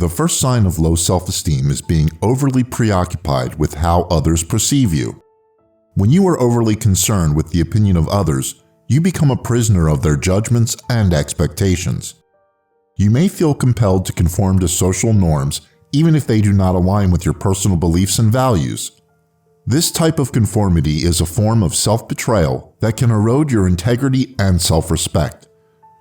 The first sign of low self-esteem is being overly preoccupied with how others perceive you. When you are overly concerned with the opinion of others, you become a prisoner of their judgments and expectations. You may feel compelled to conform to social norms even if they do not align with your personal beliefs and values. This type of conformity is a form of self-betrayal that can erode your integrity and self-respect.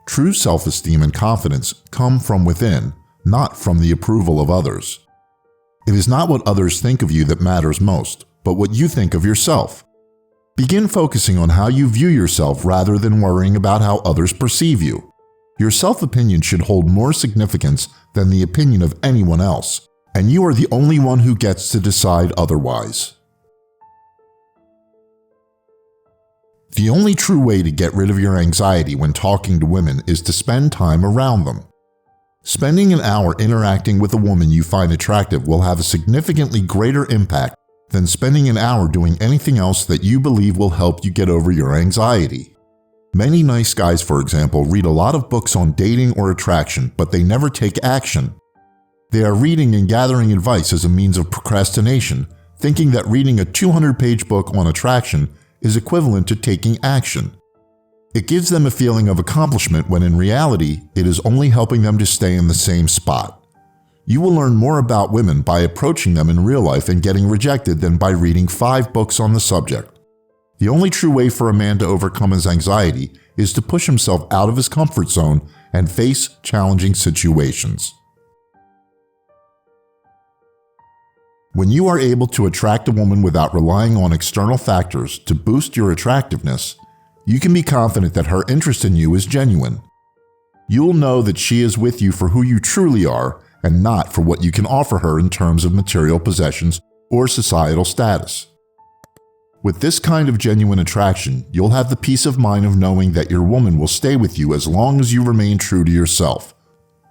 True self-esteem and confidence come from within, not from the approval of others. It is not what others think of you that matters most, but what you think of yourself. Begin focusing on how you view yourself rather than worrying about how others perceive you. Your self-opinion should hold more significance than the opinion of anyone else, and you are the only one who gets to decide otherwise. The only true way to get rid of your anxiety when talking to women is to spend time around them. Spending an hour interacting with a woman you find attractive will have a significantly greater impact than spending an hour doing anything else that you believe will help you get over your anxiety. Many nice guys, for example, read a lot of books on dating or attraction, but they never take action. They are reading and gathering advice as a means of procrastination, thinking that reading a 200-page book on attraction is equivalent to taking action. It gives them a feeling of accomplishment when in reality, it is only helping them to stay in the same spot. You will learn more about women by approaching them in real life and getting rejected than by reading 5 books on the subject. The only true way for a man to overcome his anxiety is to push himself out of his comfort zone and face challenging situations. When you are able to attract a woman without relying on external factors to boost your attractiveness, you can be confident that her interest in you is genuine. You will know that she is with you for who you truly are and not for what you can offer her in terms of material possessions or societal status. With this kind of genuine attraction, you'll have the peace of mind of knowing that your woman will stay with you as long as you remain true to yourself,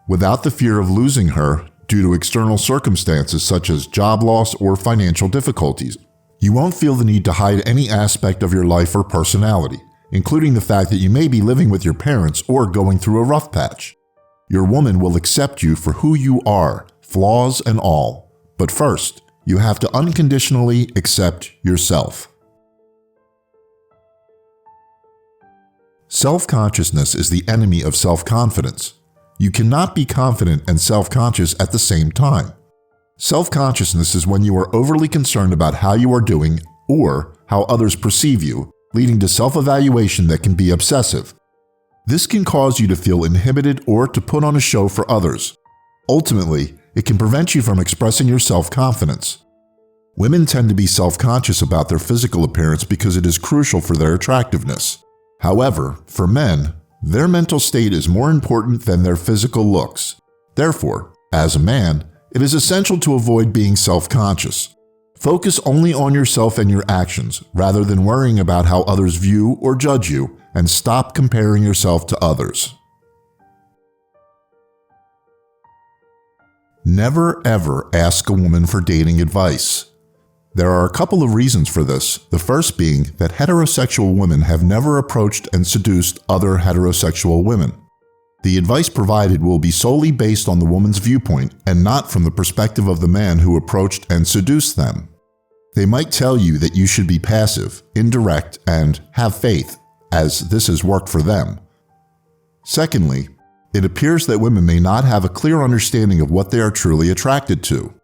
without the fear of losing her due to external circumstances such as job loss or financial difficulties. You won't feel the need to hide any aspect of your life or personality, including the fact that you may be living with your parents or going through a rough patch. Your woman will accept you for who you are, flaws and all. But first, you have to unconditionally accept yourself. Self-consciousness is the enemy of self-confidence. You cannot be confident and self-conscious at the same time. Self-consciousness is when you are overly concerned about how you are doing or how others perceive you, leading to self-evaluation that can be obsessive. This can cause you to feel inhibited or to put on a show for others. Ultimately, it can prevent you from expressing your self-confidence. Women tend to be self-conscious about their physical appearance because it is crucial for their attractiveness. However, for men, their mental state is more important than their physical looks. Therefore, as a man, it is essential to avoid being self-conscious. Focus only on yourself and your actions, rather than worrying about how others view or judge you, and stop comparing yourself to others. Never ever ask a woman for dating advice. There are a couple of reasons for this, the first being that heterosexual women have never approached and seduced other heterosexual women. The advice provided will be solely based on the woman's viewpoint and not from the perspective of the man who approached and seduced them. They might tell you that you should be passive, indirect, and have faith, as this has worked for them. Secondly, it appears that women may not have a clear understanding of what they are truly attracted to.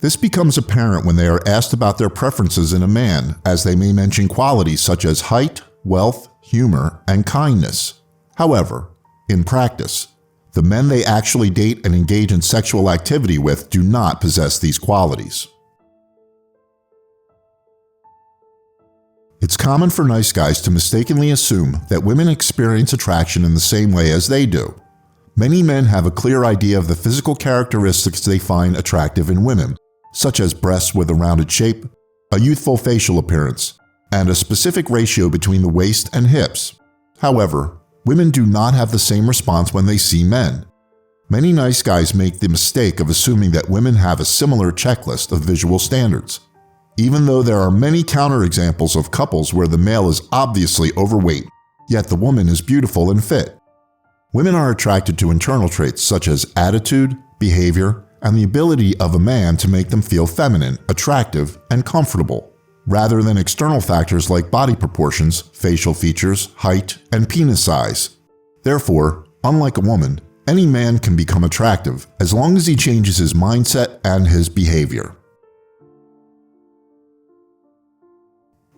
This becomes apparent when they are asked about their preferences in a man, as they may mention qualities such as height, wealth, humor, and kindness. However, in practice, the men they actually date and engage in sexual activity with do not possess these qualities. It's common for nice guys to mistakenly assume that women experience attraction in the same way as they do. Many men have a clear idea of the physical characteristics they find attractive in women, such as breasts with a rounded shape, a youthful facial appearance, and a specific ratio between the waist and hips. However, women do not have the same response when they see men. Many nice guys make the mistake of assuming that women have a similar checklist of visual standards, even though there are many counterexamples of couples where the male is obviously overweight, yet the woman is beautiful and fit. Women are attracted to internal traits such as attitude, behavior, and the ability of a man to make them feel feminine, attractive, and comfortable, rather than external factors like body proportions, facial features, height, and penis size. Therefore, unlike a woman, any man can become attractive as long as he changes his mindset and his behavior.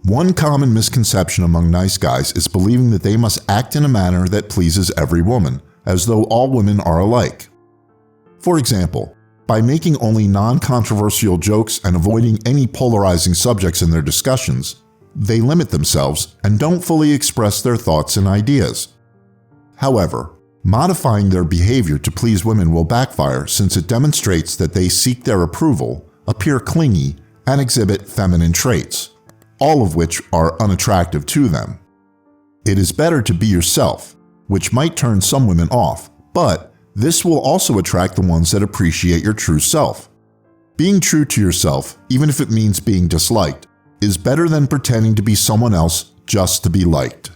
One common misconception among nice guys is believing that they must act in a manner that pleases every woman, as though all women are alike. For example, by making only non-controversial jokes and avoiding any polarizing subjects in their discussions, they limit themselves and don't fully express their thoughts and ideas. However, modifying their behavior to please women will backfire since it demonstrates that they seek their approval, appear clingy, and exhibit feminine traits, all of which are unattractive to them. It is better to be yourself, which might turn some women off, but this will also attract the ones that appreciate your true self. Being true to yourself, even if it means being disliked, is better than pretending to be someone else just to be liked.